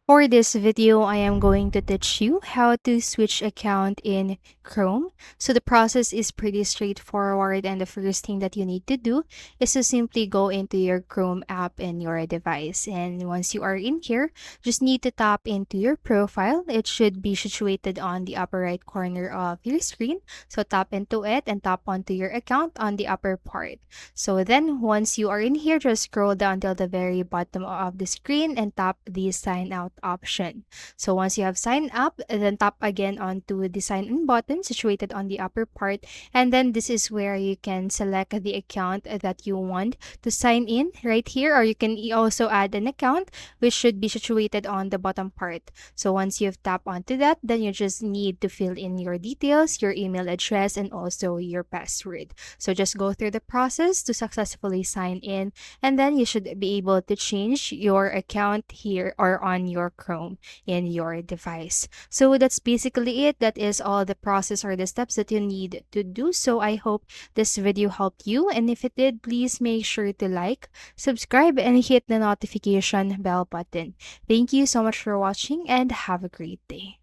For this video, I am going to teach you how to switch account in Chrome. So the process is pretty straightforward, and the first thing that you need to do is to simply go into your Chrome app in your device. And once you are in here, just need to tap into your profile. It should be situated on the upper right corner of your screen. So tap into it and tap onto your account on the upper part. So then once you are in here, just scroll down till the very bottom of the screen and tap the sign out option. So once you have signed up, then tap again onto the sign in button situated on the upper part. And then this is where you can select the account that you want to sign in right here, or you can also add an account which should be situated on the bottom part. So once you've tapped onto that, then you just need to fill in your details, your email address, and also your password. So just go through the process to successfully sign in, and then you should be able to change your account here or on your Chrome in your device. So that's basically it. That is all the process or the steps that you need to do. So I hope this video helped you, and if it did, please make sure to like, subscribe, and hit the notification bell button. Thank you so much for watching, and have a great day.